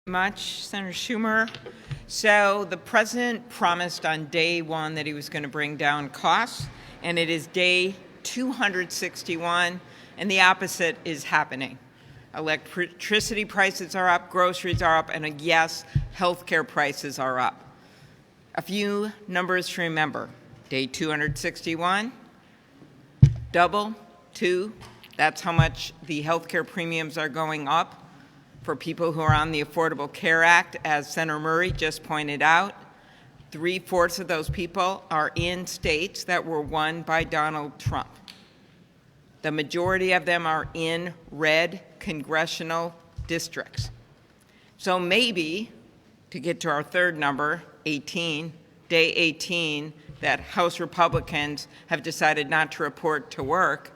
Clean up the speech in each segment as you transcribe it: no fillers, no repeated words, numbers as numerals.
Much, Senator Schumer. So the president promised on day one that he was going to bring down costs, and it is day 261, and the opposite is happening. Electricity prices are up, groceries are up, and yes, healthcare prices are up. A few numbers to remember. Day 261, double, 2, that's how much the healthcare premiums are going up for people who are on the Affordable Care Act, as Senator Murray just pointed out. 3/4 of those people are in states that were won by Donald Trump. The majority of them are in red congressional districts. So maybe, to get to our third number, 18, day 18, that House Republicans have decided not to report to work,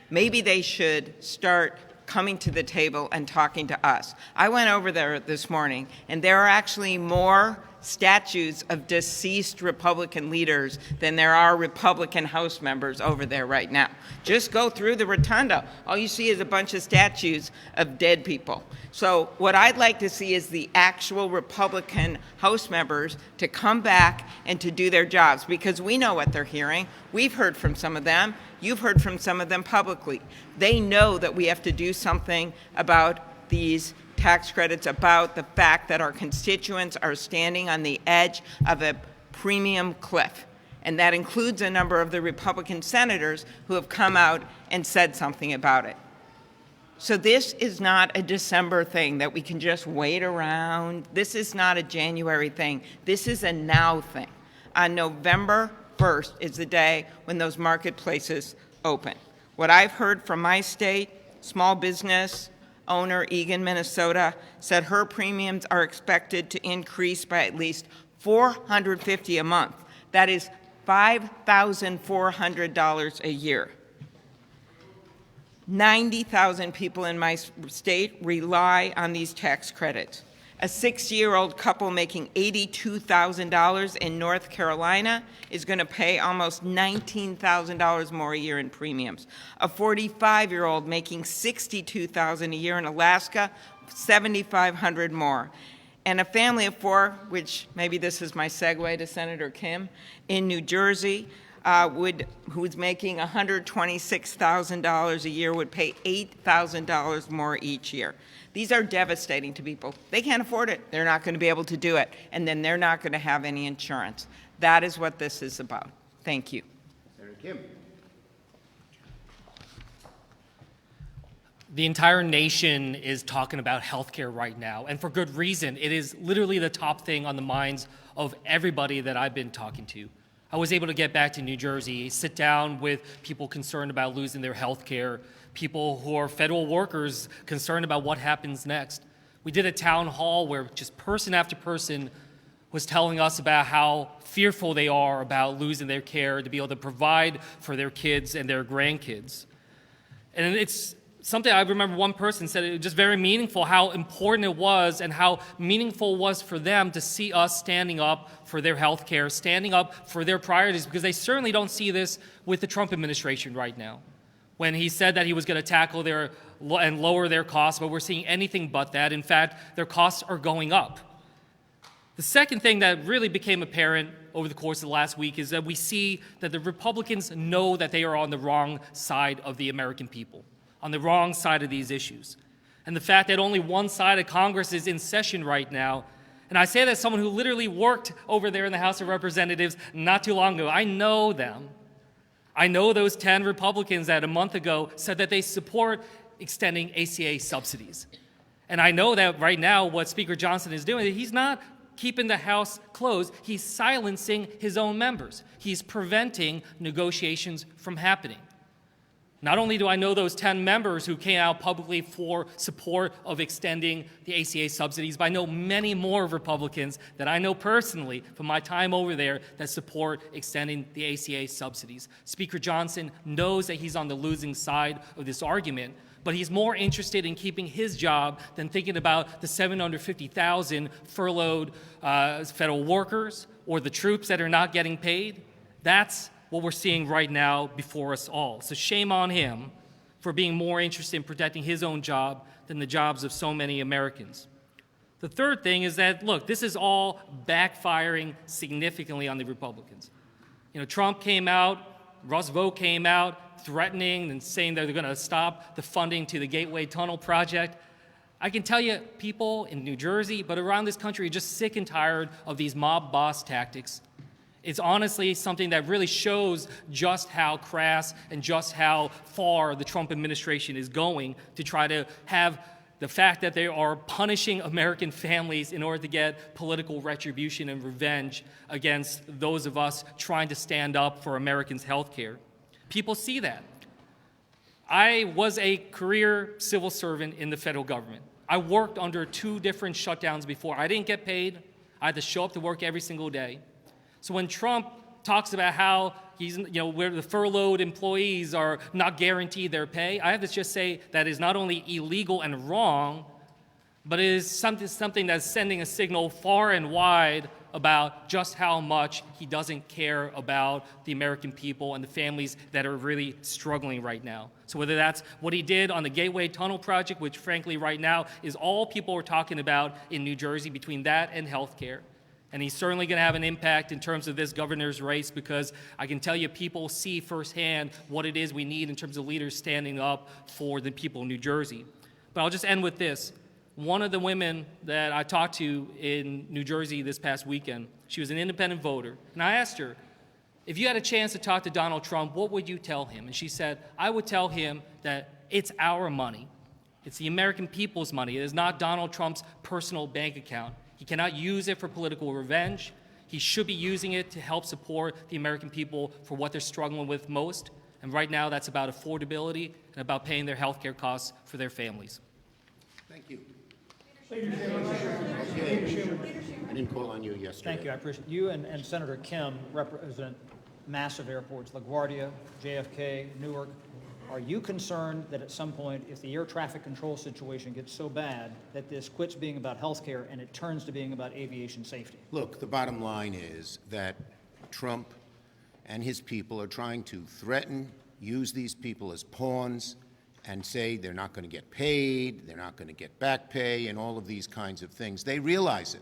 maybe they should start coming to the table and talking to us. I went over there this morning, and there are actually more statues of deceased Republican leaders than there are Republican House members over there right now. Just go through the rotunda. All you see is a bunch of statues of dead people. So what I'd like to see is the actual Republican House members to come back and to do their jobs, because we know what they're hearing. We've heard from some of them. You've heard from some of them publicly. They know that we have to do something about these tax credits, about the fact that our constituents are standing on the edge of a premium cliff. And that includes a number of the Republican senators who have come out and said something about it. So this is not a December thing that we can just wait around. This is not a January thing. This is a now thing. On November 1st is the day when those marketplaces open. What I've heard from my state, small business owner Eagan, Minnesota, said her premiums are expected to increase by at least $450 a month. That is $5,400 a year. 90,000 people in my state rely on these tax credits. A 60-year-old couple making $82,000 in North Carolina is going to pay almost $19,000 more a year in premiums. A 45-year-old making $62,000 a year in Alaska, $7,500 more. And a family of 4, which maybe this is my segue to Senator Kim, in New Jersey, who's making $126,000 a year, would pay $8,000 more each year. These are devastating to people. They can't afford it. They're not going to be able to do it. And then they're not going to have any insurance. That is what this is about. Thank you. Senator Kim. The entire nation is talking about healthcare right now, and for good reason. It is literally the top thing on the minds of everybody that I've been talking to. I was able to get back to New Jersey, sit down with people concerned about losing their health care, people who are federal workers concerned about what happens next. We did a town hall where just person after person was telling us about how fearful they are about losing their care to be able to provide for their kids and their grandkids. And it's something I remember one person said, it was just very meaningful how important it was and how meaningful it was for them to see us standing up for their health care, standing up for their priorities, because they certainly don't see this with the Trump administration right now. When he said that he was going to tackle their and lower their costs, but we're seeing anything but that. In fact, their costs are going up. The second thing that really became apparent over the course of the last week is that we see that the Republicans know that they are on the wrong side of the American people, on the wrong side of these issues. And the fact that only one side of Congress is in session right now, and I say that as someone who literally worked over there in the House of Representatives not too long ago. I know them. I know those 10 Republicans that a month ago said that they support extending ACA subsidies. And I know that right now what Speaker Johnson is doing, he's not keeping the House closed. He's silencing his own members. He's preventing negotiations from happening. Not only do I know those 10 members who came out publicly for support of extending the ACA subsidies, but I know many more Republicans that I know personally from my time over there that support extending the ACA subsidies. Speaker Johnson knows that he's on the losing side of this argument, but he's more interested in keeping his job than thinking about the 750,000 furloughed federal workers or the troops that are not getting paid. That's what we're seeing right now before us all. So shame on him for being more interested in protecting his own job than the jobs of so many Americans. The third thing is that, look, this is all backfiring significantly on the Republicans. Trump came out, Russ Vought came out threatening and saying that they're going to stop the funding to the Gateway Tunnel project. I can tell you, people in New Jersey, but around this country, are just sick and tired of these mob boss tactics. It's honestly something that really shows just how crass and just how far the Trump administration is going to try to have the fact that they are punishing American families in order to get political retribution and revenge against those of us trying to stand up for Americans' health care. People see that. I was a career civil servant in the federal government. I worked under 2 different shutdowns before. I didn't get paid. I had to show up to work every single day. So when Trump talks about how where the furloughed employees are not guaranteed their pay, I have to just say that is not only illegal and wrong, but it is something that's sending a signal far and wide about just how much he doesn't care about the American people and the families that are really struggling right now. So whether that's what he did on the Gateway Tunnel project, which frankly right now is all people are talking about in New Jersey, between that and health care. And he's certainly going to have an impact in terms of this governor's race, because I can tell you people see firsthand what it is we need in terms of leaders standing up for the people of New Jersey. But I'll just end with this. One of the women that I talked to in New Jersey this past weekend, she was an independent voter, and I asked her, if you had a chance to talk to Donald Trump, what would you tell him? And she said, I would tell him that it's our money. It's the American people's money. It is not Donald Trump's personal bank account. He cannot use it for political revenge. He should be using it to help support the American people for what they're struggling with most. And right now, that's about affordability and about paying their health care costs for their families. Thank you. Leader I didn't call on you yesterday. Thank you. I appreciate you and Senator Kim represent massive airports, LaGuardia, JFK, Newark. Are you concerned that at some point, if the air traffic control situation gets so bad that this quits being about health care and it turns to being about aviation safety? Look, the bottom line is that Trump and his people are trying to threaten, use these people as pawns, and say they're not going to get paid, they're not going to get back pay, and all of these kinds of things. They realize it.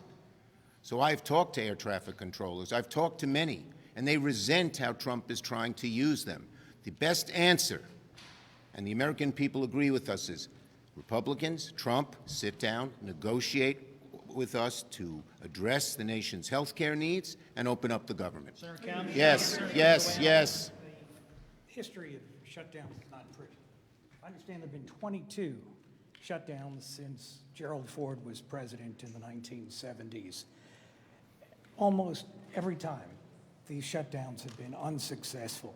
So I've talked to air traffic controllers. I've talked to many, and they resent how Trump is trying to use them. The best answer, and the American people agree with us, is Republicans, Trump, sit down, negotiate with us to address the nation's health care needs and open up the government. Senator Kim? Yes, yes, yes. History of shutdowns is not pretty. I understand there have been 22 shutdowns since Gerald Ford was president in the 1970s. Almost every time, these shutdowns have been unsuccessful.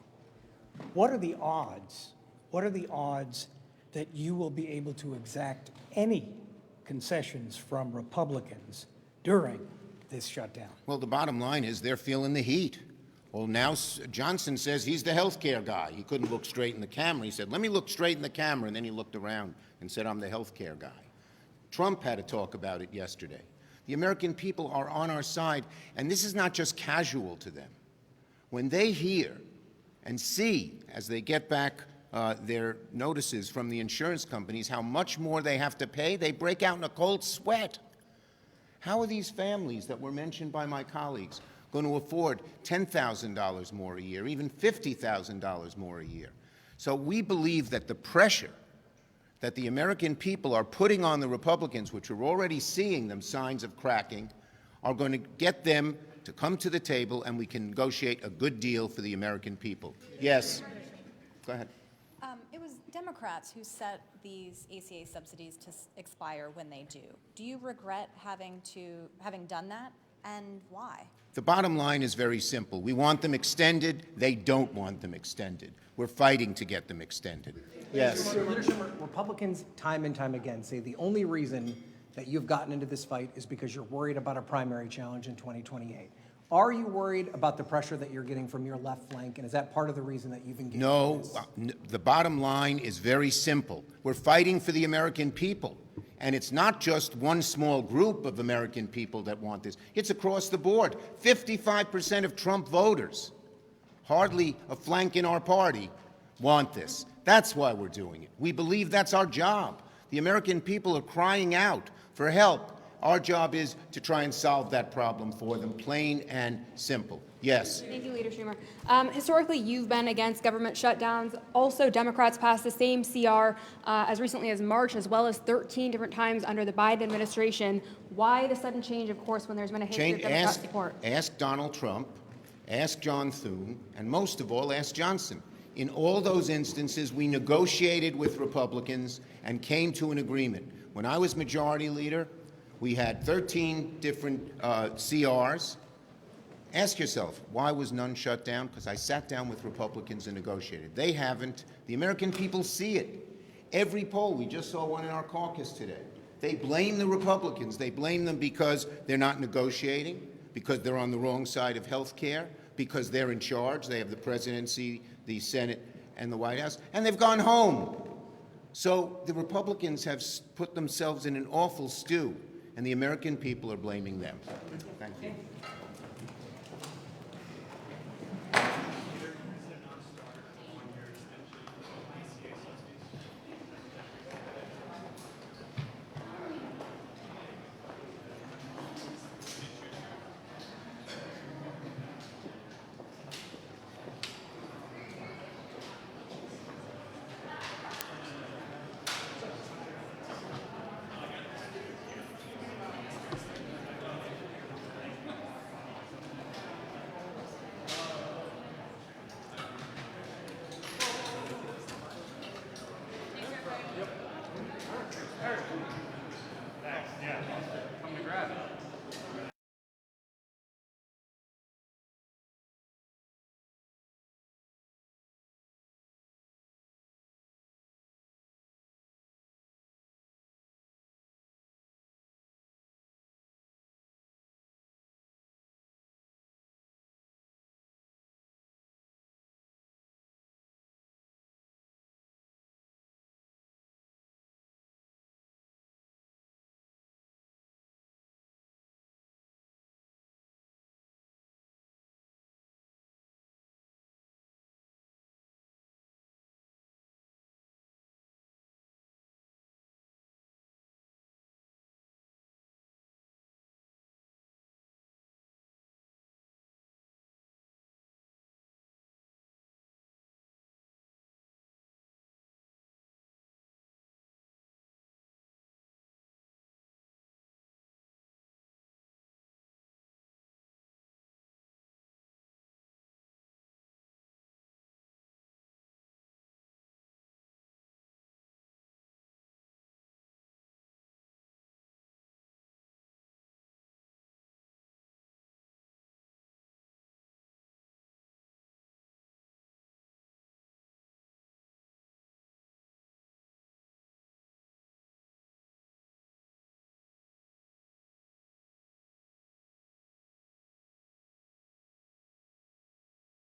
What are the odds? What are the odds that you will be able to exact any concessions from Republicans during this shutdown? Well, the bottom line is they're feeling the heat. Well, now Johnson says he's the health care guy. He couldn't look straight in the camera. He said, let me look straight in the camera, and then he looked around and said, I'm the health care guy. Trump had to talk about it yesterday. The American people are on our side, and this is not just casual to them. When they hear and see, as they get back their notices from the insurance companies, how much more they have to pay, they break out in a cold sweat. How are these families that were mentioned by my colleagues going to afford $10,000 more a year, even $50,000 more a year? So we believe that the pressure that the American people are putting on the Republicans, which are already seeing them signs of cracking, are going to get them to come to the table, and we can negotiate a good deal for the American people. Yes. Go ahead. It was Democrats who set these ACA subsidies to expire when they do. Do you regret having done that, and why? The bottom line is very simple. We want them extended. They don't want them extended. We're fighting to get them extended. Yes. Republicans, time and time again, say the only reason that you've gotten into this fight is because you're worried about a primary challenge in 2028. Are you worried about the pressure that you're getting from your left flank, and is that part of the reason that you've engaged in this? No, the bottom line is very simple. We're fighting for the American people. And it's not just one small group of American people that want this. It's across the board. 55% of Trump voters, hardly a flank in our party, want this. That's why we're doing it. We believe that's our job. The American people are crying out for help. Our job is to try and solve that problem for them, plain and simple. Yes. Thank you, Leader Schumer. Historically, you've been against government shutdowns. Also, Democrats passed the same CR as recently as March, as well as 13 different times under the Biden administration. Why the sudden change, of course, when there's been a history of Democrat support? Ask Donald Trump, ask John Thune, and most of all, ask Johnson. In all those instances, we negotiated with Republicans and came to an agreement. When I was majority leader, we had 13 different CRs. Ask yourself, why was none shut down? Because I sat down with Republicans and negotiated. They haven't. The American people see it. Every poll, we just saw one in our caucus today. They blame the Republicans. They blame them because they're not negotiating, because they're on the wrong side of health care, because they're in charge. They have the presidency, the Senate, and the White House, and they've gone home. So the Republicans have put themselves in an awful stew, and the American people are blaming them. Thank you.